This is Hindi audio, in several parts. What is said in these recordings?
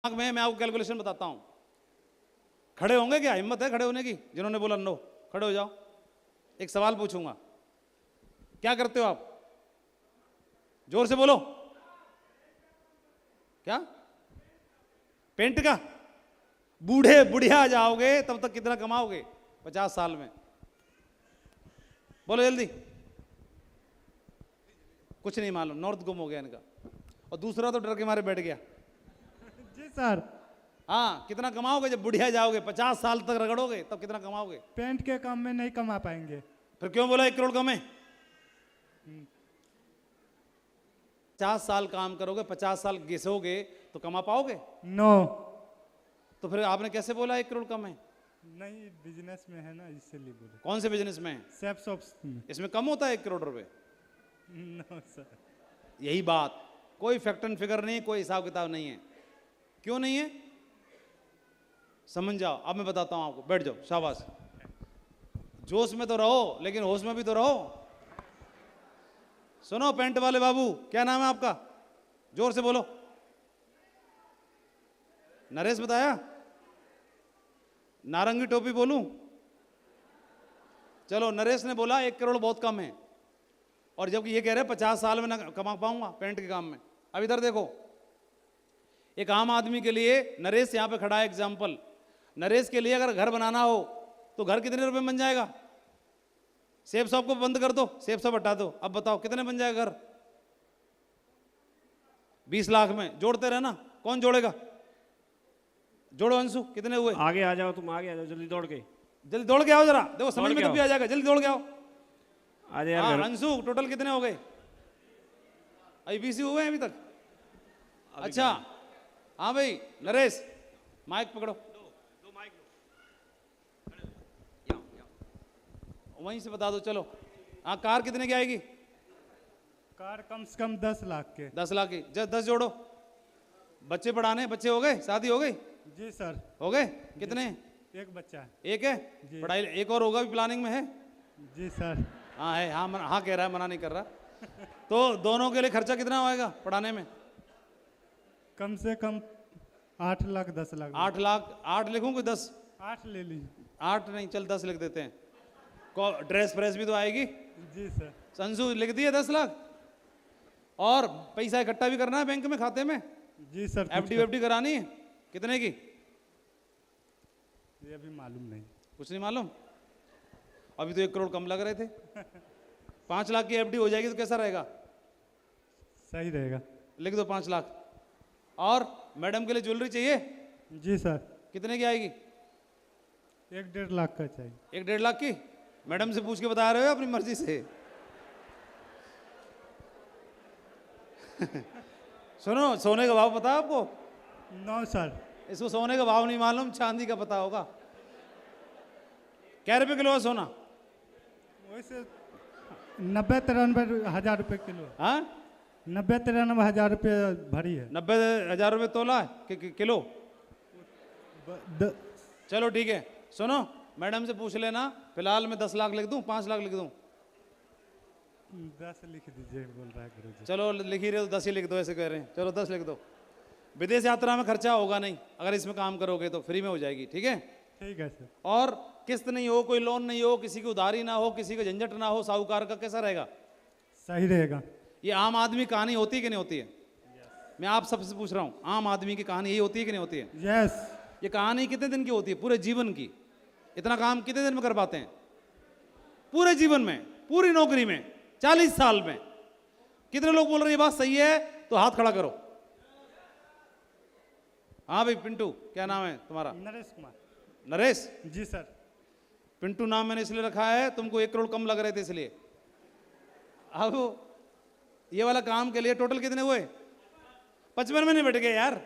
में मैं आपको कैलकुलेशन बताता हूं। खड़े होंगे क्या? हिम्मत है खड़े होने की? जिन्होंने बोला नो, खड़े हो जाओ। एक सवाल पूछूंगा, क्या करते हो आप? जोर से बोलो। क्या? पेंट का? बूढ़े बुढ़िया जाओगे तब तक कितना कमाओगे 50 साल में? बोलो जल्दी। कुछ नहीं मालूम, नॉर्थ गुम हो गया इनका। और दूसरा तो डर के मारे बैठ गया। जी सर। हाँ, कितना कमाओगे जब बुढ़िया जाओगे? 50 साल तक रगड़ोगे तब कितना कमाओगे? पेंट के काम में नहीं कमा पाएंगे। फिर क्यों बोला 1 करोड़ कम है? 50 साल काम करोगे, 50 साल घिसोगे तो कमा पाओगे? नो। तो फिर आपने कैसे बोला 1 करोड़ कम है? नहीं, बिजनेस में है ना, इसलिए बोले। कौन से बिजनेस में है? सेफ शॉप्स में। इसमें कम होता है 1 करोड़ रुपए? No sir. यही बात, कोई फैक्ट एंड फिगर नहीं, कोई हिसाब किताब नहीं है। क्यों नहीं है समझ जाओ। अब मैं बताता हूं आपको, बैठ जाओ, शाबाश। जोश में तो रहो लेकिन होश में भी तो रहो। सुनो पेंट वाले बाबू, क्या नाम है आपका? जोर से बोलो। नरेश बताया? नारंगी टोपी बोलूं? चलो, नरेश ने बोला 1 करोड़ बहुत कम है, और जबकि ये कह रहे हैं 50 साल में ना कमा पाऊंगा पेंट के काम में। अब इधर देखो, एक आम आदमी के लिए नरेश यहां पे खड़ा है एग्जाम्पल। नरेश के लिए अगर घर बनाना हो तो घर कितने रुपए में बन जाएगा? सेब शॉप को बंद कर दो, सेब शॉप हटा दो, अब बताओ कितने बन जाएगा घर? 20 लाख में। जोड़ते रहना, कौन जोड़ेगा? जोड़ो अंशु, कितने हुए? आगे आ जाओ, तुम आगे आ जाओ जल्दी दौड़ के। जल्दी दौड़ के आओ जरा, देखो समझ में तब भी आ जाएगा। जल्दी दौड़ के आओ। आ जाओ हाँ यार। अंशु, टोटल कितने हो गए? अभी 20 हुए हैं अभी तक? अच्छा हाँ भाई नरेश, माइक पकड़ो। दो माइक वहीं से बता दो। चलो हाँ, कार कितने की आएगी? कार कम से कम 10 लाख के। 10 लाख की। 10 जोड़ो। बच्चे पढ़ाने, बच्चे हो गए? शादी हो गई? जी सर। हो गए? कितने? एक बच्चा है। एक है? पढ़ाई एक और होगा भी प्लानिंग में है? जी सर। हाँ है, हाँ हाँ कह रहा है, मना नहीं कर रहा। तो दोनों के लिए खर्चा कितना होएगा पढ़ाने में? कम से कम 8 लाख 10 लाख। 8 लाख। 8 लिखूं कि 10? 8 ले लीजिए। 8 नहीं, चल 10 लिख देते हैं। ड्रेस फ्रेस भी तो आएगी। जी सर। संसू लिख दिए 10 लाख। और पैसा इकट्ठा भी करना है बैंक में, खाते में। जी सर। एफडी वेफडी करानी है। कितने की? ये अभी मालूम नहीं। कुछ नहीं मालूम? अभी तो 1 करोड़ कम लग रहे थे। 5 लाख की एफडी हो जाएगी तो कैसा रहेगा? सही रहेगा। लिख दो 5 लाख। और मैडम के लिए ज्वेलरी चाहिए? जी सर। कितने की आएगी? 1-1.5 लाख का चाहिए। 1-1.5 लाख की? मैडम से पूछ के बता रहे हो अपनी मर्जी से? सुनो, सोने का भाव पता है आपको? No sir. इसको सोने का भाव नहीं मालूम, चांदी का पता होगा। क्या रुपए किलो है सोना? वैसे 90-93 हजार रुपये किलो। हाँ, 90-93 हजार रुपये भरी है। 90,000 रुपये तोला है किलो? द- चलो ठीक है। सुनो, मैडम से पूछ लेना। फिलहाल मैं 10 लाख लिख दूं, 5 लाख लिख दूं? 10 लिख दीजिए बोल रहा है गुरुजी। चलो लिख ही रहे हो, 10 ही लिख दो, ऐसे कह रहे हैं। चलो 10 लिख दो। विदेश यात्रा में खर्चा होगा नहीं, अगर इसमें काम करोगे तो फ्री में हो जाएगी। ठीक है? ठीक है सर। और किस्त नहीं हो, कोई लोन नहीं हो, किसी की उधारी ना हो, किसी का झंझट ना हो, साहूकार का, कैसा रहेगा? सही रहेगा। ये आम आदमी कहानी होती है कि नहीं होती है? मैं आप सबसे पूछ रहा हूं, आम आदमी की कहानी यही होती है कि नहीं होती है? यस। ये कहानी कितने दिन की होती है? पूरे जीवन की। इतना काम कितने दिन में कर पाते हैं? पूरे जीवन में, पूरी नौकरी में, 40 साल में। कितने लोग बोल रहे हैं ये बात सही है? तो हाथ खड़ा करो। हाँ भाई पिंटू, क्या नाम है तुम्हारा? नरेश कुमार। नरेश? जी सर। पिंटू नाम मैंने इसलिए रखा है, तुमको 1 करोड़ कम लग रहे थे इसलिए। अब ये वाला काम के लिए टोटल कितने हुए? 55 में निपट गए यार,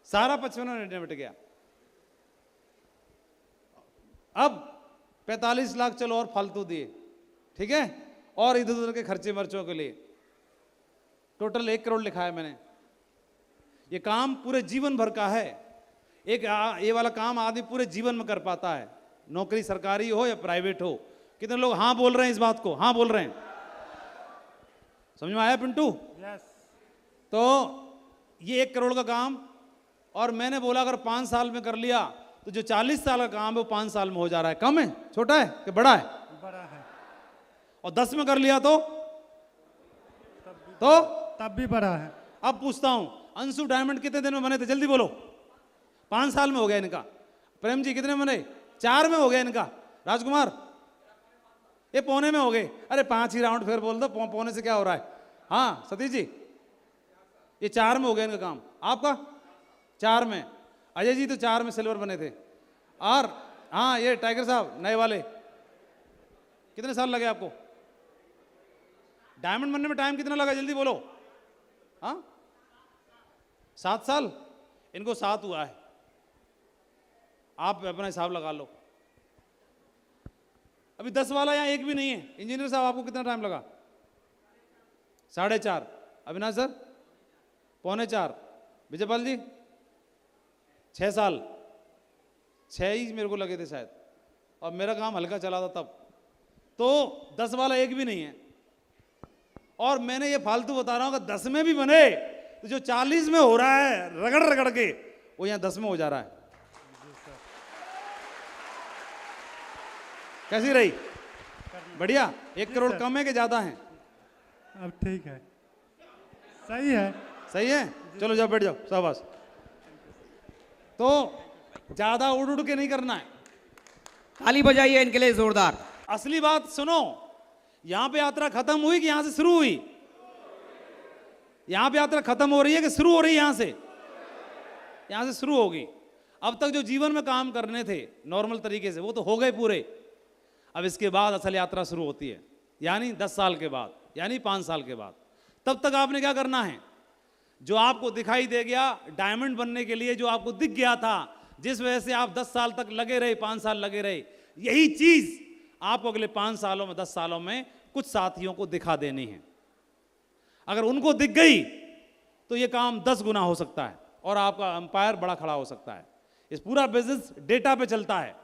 सारा 55 में निपट गया। अब 45 लाख चलो और फालतू दिए, ठीक है? और इधर उधर के खर्चे मर्चों के लिए टोटल 1 करोड़ लिखा है मैंने। ये काम पूरे जीवन भर का है। ये वाला काम आदमी पूरे जीवन में कर पाता है, नौकरी सरकारी हो या प्राइवेट हो। कितने लोग हाँ बोल रहे हैं इस बात को? हाँ बोल रहे हैं। समझ में आया पिंटू? यस। तो ये 1 करोड़ का काम, और मैंने बोला अगर 5 साल में कर लिया तो जो 40 साल का काम है वो 5 साल में हो जा रहा है। कम है, छोटा है कि बड़ा है? बड़ा है। और 10 में कर लिया तो तब भी बड़ा है। अब पूछता हूं, अंशु डायमंड कितने दिन में बने थे? जल्दी बोलो। 5 साल में हो गया इनका। प्रेम जी कितने में बने? 4 में हो गया इनका। राजकुमार ये पौने में हो गए। अरे 5 ही राउंड फिर बोल दो, पौने से क्या हो रहा है? हाँ सतीश जी ये 4 में हो गया इनका काम। आपका 4 में। अजय जी तो 4 में सिल्वर बने थे। और हाँ ये टाइगर साहब नए वाले, कितने साल लगे आपको? डायमंड बनने में टाइम कितना लगा? जल्दी बोलो। हाँ 7 साल। इनको 7 हुआ है। आप अपना हिसाब लगा लो। अभी 10 वाला यहाँ एक भी नहीं है। इंजीनियर साहब आपको कितना टाइम लगा? 4.5। अविनाश सर 3.25। विजयपाल जी 6 साल। 6 ही मेरे को लगे थे शायद, और मेरा काम हल्का चला था तब। तो 10 वाला एक भी नहीं है। और मैंने ये फालतू बता रहा हूं कि 10 में भी बने तो जो 40 में हो रहा है रगड़ रगड़ के, वो यहाँ 10 में हो जा रहा है। कैसी रही? बढ़िया। 1 करोड़ कम है कि ज्यादा है? अब ठीक है, सही है। सही है। चलो जाओ बैठ जाओ, शाबाश। तो ज्यादा उड़ उड़ के नहीं करना है। ताली बजाइए इनके लिए जोरदार। असली बात सुनो, यहां पे यात्रा खत्म हुई कि यहां से शुरू हुई? यहां पे यात्रा खत्म हो रही है कि शुरू हो रही है? यहां से शुरू होगी। अब तक जो जीवन में काम करने थे नॉर्मल तरीके से वो तो हो गए पूरे। अब इसके बाद असल यात्रा शुरू होती है, यानी 10 साल के बाद, यानी 5 साल के बाद। तब तक आपने क्या करना है? जो आपको दिखाई दे गया डायमंड बनने के लिए, जो आपको दिख गया था, जिस वजह से आप 10 साल तक लगे रहे, 5 साल लगे रहे, यही चीज आपको अगले 5 सालों में, 10 सालों में कुछ साथियों को दिखा देनी है। अगर उनको दिख गई तो ये काम 10 गुना हो सकता है और आपका एम्पायर बड़ा खड़ा हो सकता है। इस पूरा बिजनेस डेटा पे चलता है,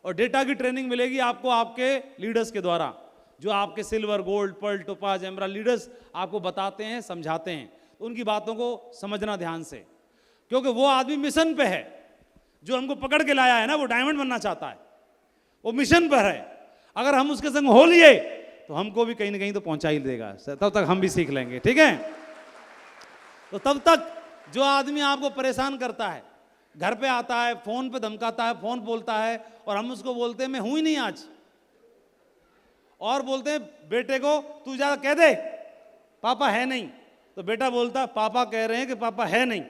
और डेटा की ट्रेनिंग मिलेगी आपको आपके लीडर्स के द्वारा, जो आपके silver, gold, pearl, topaz, emerald leaders आपको बताते हैं, समझाते हैं। तो उनकी बातों को समझना ध्यान से, क्योंकि वो आदमी मिशन पे है। जो हमको पकड़ के लाया है ना, वो डायमंड बनना चाहता है, वो मिशन पर है। अगर हम उसके संग हो लिए तो हमको भी कहीं ना कहीं तो पहुंचा ही देगा। तब तक हम भी सीख लेंगे, ठीक है? तो तब तक जो आदमी आपको परेशान करता है, घर पे आता है, फोन पे धमकाता है, फोन बोलता है, और हम उसको बोलते हैं मैं हूं ही नहीं आज, और बोलते हैं बेटे को तू जा कह दे पापा है नहीं, तो बेटा बोलता है पापा कह रहे हैं कि पापा है नहीं,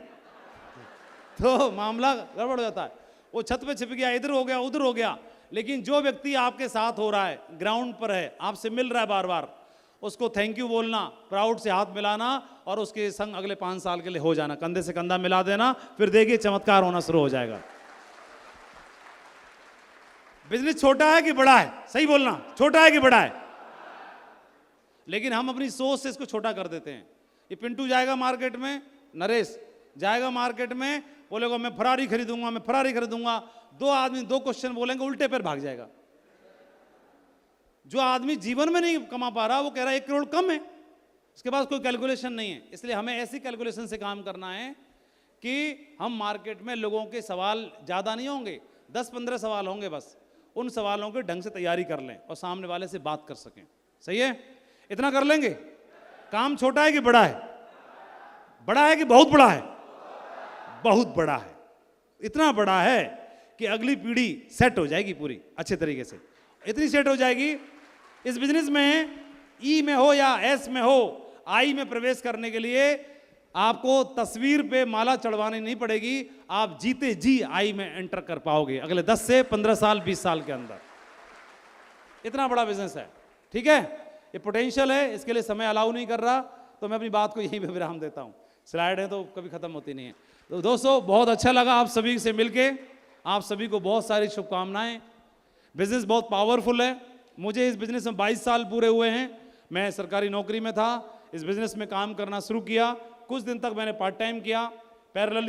तो मामला गड़बड़ हो जाता है। वो छत पे छिप गया, इधर हो गया, उधर हो गया। लेकिन जो व्यक्ति आपके साथ हो रहा है, ग्राउंड पर है, आपसे मिल रहा है बार बार, उसको थैंक यू बोलना, प्राउड से हाथ मिलाना, और उसके संग अगले 5 साल के लिए हो जाना, कंधे से कंधा मिला देना। फिर देखिए चमत्कार होना शुरू हो जाएगा। बिजनेस छोटा है कि बड़ा है? सही बोलना, छोटा है कि बड़ा है? लेकिन हम अपनी सोच से इसको छोटा कर देते हैं। ये पिंटू जाएगा मार्केट में, नरेश जाएगा मार्केट में, बोलेगा मैं फरारी खरीदूंगा, मैं फरारी खरीदूंगा। 2 आदमी 2 क्वेश्चन बोलेंगे, उल्टे पैर भाग जाएगा। जो आदमी जीवन में नहीं कमा पा रहा, वो कह रहा है 1 करोड़ कम है, इसके पास कोई कैलकुलेशन नहीं है। इसलिए हमें ऐसी कैलकुलेशन से काम करना है कि हम मार्केट में लोगों के सवाल ज़्यादा नहीं होंगे, 10-15 सवाल होंगे बस। उन सवालों के ढंग से तैयारी कर लें और सामने वाले से बात कर सकें। सही है? इतना कर लेंगे? काम छोटा है कि बड़ा है? बड़ा है कि बहुत बड़ा है? बहुत बड़ा है। इतना बड़ा है कि अगली पीढ़ी सेट हो जाएगी पूरी अच्छे तरीके से। इतनी सेट हो जाएगी इस बिजनेस में, ई में हो या एस में हो, आई में प्रवेश करने के लिए आपको तस्वीर पे माला चढ़वानी नहीं पड़ेगी। आप जीते जी आई में एंटर कर पाओगे अगले 10 से 15 साल, 20 साल के अंदर। इतना बड़ा बिजनेस है, ठीक है? ये पोटेंशियल है, इसके लिए समय अलाउ नहीं कर रहा, तो मैं अपनी बात को यहीं पे विराम देता हूँ। स्लाइड है तो कभी खत्म होती नहीं है। तो दोस्तों बहुत अच्छा लगा आप सभी से मिलके, आप सभी को बहुत सारी शुभकामनाएं। बिजनेस बहुत पावरफुल है। मुझे इस बिजनेस में 22 साल पूरे हुए हैं। मैं सरकारी नौकरी में था, इस बिजनेस में काम करना शुरू किया। कुछ दिन तक मैंने पार्ट टाइम किया, पैरेलली